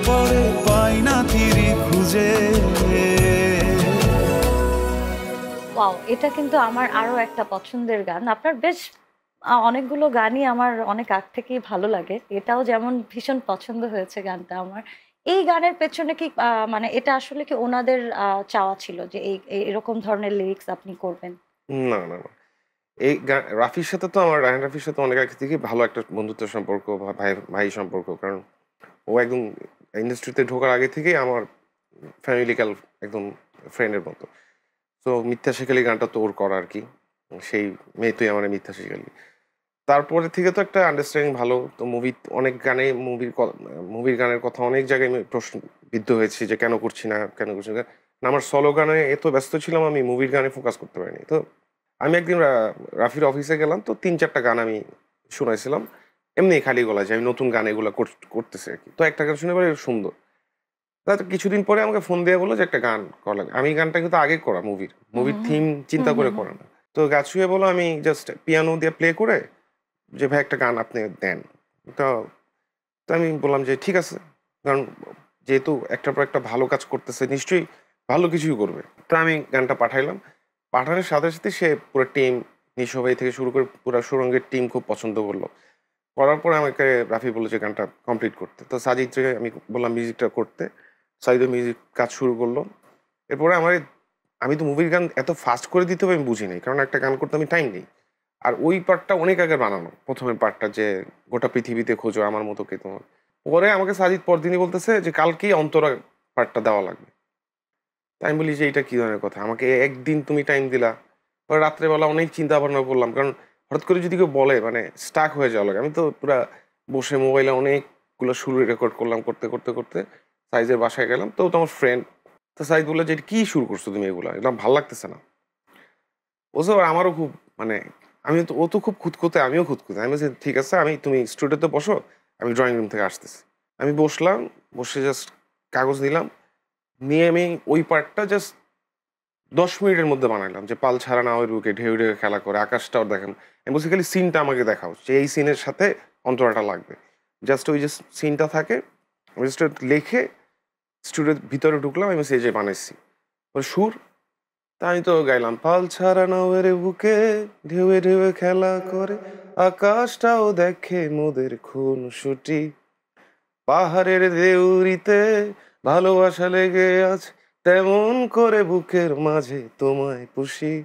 পড়ে পাই না তীরে খুঁজে। ওয়াও, এটা কিন্তু আমার আরো একটা পছন্দের গান। আপনার বেশ অনেকগুলো গানই আমার অনেক আগ থেকেই ভালো লাগে। এটাও যেমন ভীষণ পছন্দ হয়েছে গানটা আমার। এই গানের পেছনে কি মানে এটা আসলে কি ওনাদের চাওয়া ছিল যে এরকম ধরনের লিরিক্স আপনি করবেন? না, না, না। এই রাফির সাথে তো আমার রায়হান রাফির সাথে অনেক আগে থেকেই ভালো একটা বন্ধুত্বের সম্পর্ক বা ভাই ভাই সম্পর্ক। কারণ ও একদম ইন্ডাস্ট্রিতে ঢোকার আগে থেকেই আমার ফ্যামিলিক্যাল একদম ফ্রেন্ডের মতো। তো মিথ্যা শিখালি গানটা তো ওর করা আরকি। সেই মেয়ে তুই আমারে মিথ্যা শিখালি। তারপরে থেকে তো একটা আন্ডারস্ট্যান্ডিং ভালো। তো অনেক গানে মুভির গানের কথা অনেক জায়গায় আমি প্রশ্নবিদ্ধ হয়েছি যে কেন করছি না, কেন করছি না। না, আমার সোলো গানে এত ব্যস্ত ছিলাম আমি মুভির গানে ফোকাস করতে পারিনি। তো আমি একদিন রাফির অফিসে গেলাম, তো ৩-৪ টা গান আমি শুনাইছিলাম। এমনি খালি গলায় যে আমি নতুন গান এগুলা করতেছি আরকি। তো একটা গান শুনে পরে সুন্দর। তারপর কিছুদিন পরে আমাকে ফোন দিয়ে বলল যে একটা গান করা লাগবে। আমি গানটা কিন্তু আগে করা মুভির থিম চিন্তা করে করা না। তো গাছুয়ে বলল আমি জাস্ট পিয়ানো দিয়ে প্লে করে যে ভাই একটা গান আপনি দেন। তো তো আমি বললাম যে ঠিক আছে। কারণ যেহেতু একটার পর একটা ভালো কাজ করতেছে নিশ্চয়ই ভালো কিছুই করবে। তো আমি গানটা পাঠাইলাম। পাঠানোর সাথে, সাথে সে পুরো টিম নিশো ভাই থেকে শুরু করে পুরা সুরঙ্গের টিম খুব পছন্দ করলো। করার পরে আমাকে রাফি বলল যে গানটা কমপ্লিট করতে। তো সাজিদকে আমি বললাম মিউজিকটা করতে। সাজিদও মিউজিক কাজ শুরু করলো। এরপরে আমি তো মুভির গান এত ফাস্ট করে দিতে হবে আমি বুঝি নাই। কারণ একটা গান করতে আমি টাইম নেই। আর ওই পার্টটা অনেক আগে বানানো। ১ম এর পার্টটা যে গোটা পৃথিবীতে খোঁজো আমার মতো কে তোমার। পরে আমাকে সাজিদ পরদিনই বলতেছে যে কালকেই অন্তরা পার্টটা দেওয়া লাগবে। তাই আমি বলি যে এটা কি ধরনের কথা? আমাকে একদিন তুমি টাইম দিলা। পরে রাত্রেবেলা অনেক চিন্তা ভাবনা করলাম। কারণ হঠাৎ করে যদি কেউ বলে মানে স্টাক হয়ে যাওয়া লাগে। আমি তো পুরা বসে মোবাইলে অনেকগুলো সুর রেকর্ড করলাম। করতে সাইজের বাসায় গেলাম। তো ও তো আমার ফ্রেন্ড। তো সাইদ বলল যে, "এটা কি শুরু করছো তুমি এগুলা? এগুলা ভাল লাগতেছে না।" বলছে আমারও খুব মানে ও তো খুব খুঁতখুঁতে, আমিও খুঁতখুঁতে। আমি বলছি, "ঠিক আছে তুমি স্টুডিওতে বসো, আমি ড্রয়িং রুম থেকে আসতেছি।" আমি বসলাম, বসে জাস্ট কাগজ নিলাম। নিয়ে আমি ওই পার্টটা জাস্ট ১০ মিনিটের মধ্যে বানাইলাম যে, "পাল ছাড়া না ওই বুকে ঢেউ, ঢেউ খেলা করে, আকাশটাও দেখেন।" আমি বলছি, "খালি সিনটা আমাকে দেখাও যে এই সিনের সাথে অন্তরাটা লাগবে।" জাস্ট ওই যে সিনটা থাকে, আমি জাস্ট লিখে স্টুডিওর ভিতরে ঢুকলাম। আমি বলছি, "এই যে বানাইছি।" ওর সুর তা আমি তো গাইলাম পাল ছাড়া নাওয়ের বুকে ঢেউয়ে ঢেউয়ে খেলা করে আকাশটাও দেখে মোদের খুনসুটি পাহাড়ের দেউরিতে ভালোবাসা লেগে আছে তেমন করে বুকের মাঝে তোমায় পুষি।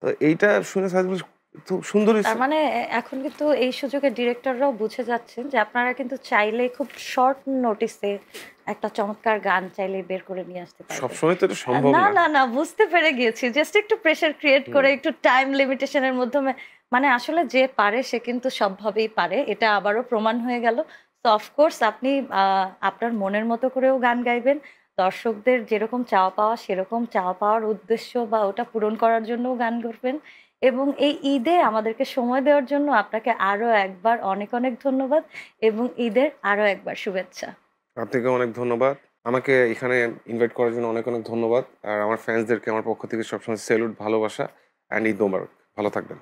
তো এইটা শুনে সাইদুল তো সুন্দর তার হয়েছে। মানে এখন কিন্তু এই সুযোগে ডিরেক্টররাও বুঝে যাচ্ছেন যে আপনারা কিন্তু চাইলেই খুব শর্ট নোটিসে একটা চমৎকার গান চাইলেই বের করে নিয়ে আসতে পারবেন। সবসময় তো এটা সম্ভব না, না। না, না, বুঝতে পেরে গিয়েছি। জাস্ট একটু প্রেশার ক্রিয়েট হুম। করে একটু টাইম লিমিটেশন এর মাধ্যমে মানে আসলে যে পারে সে কিন্তু সবভাবেই পারে। এটা আবারও প্রমাণ হয়ে গেল। তো অফ কোর্স আপনি আপনার মনের মতো করেও গান গাইবেন। দর্শকদের যেরকম চাওয়া পাওয়া সেরকম চাওয়া পাওয়ার উদ্দেশ্য বা ওটা পূরণ করার জন্যও গান করবেন। এবং এই ঈদে আমাদেরকে সময় দেওয়ার জন্য আপনাকে আরো একবার অনেক, অনেক ধন্যবাদ এবং ঈদের আরো একবার শুভেচ্ছা। আপনাকে অনেক ধন্যবাদ। আমাকে এখানে ইনভাইট করার জন্য অনেক, অনেক ধন্যবাদ। আর আমার ফ্যান্সদেরকে আমার পক্ষ থেকে সবসময় সেলুট, ভালোবাসা অ্যান্ড ঈদ মোবারক। ভালো থাকবেন।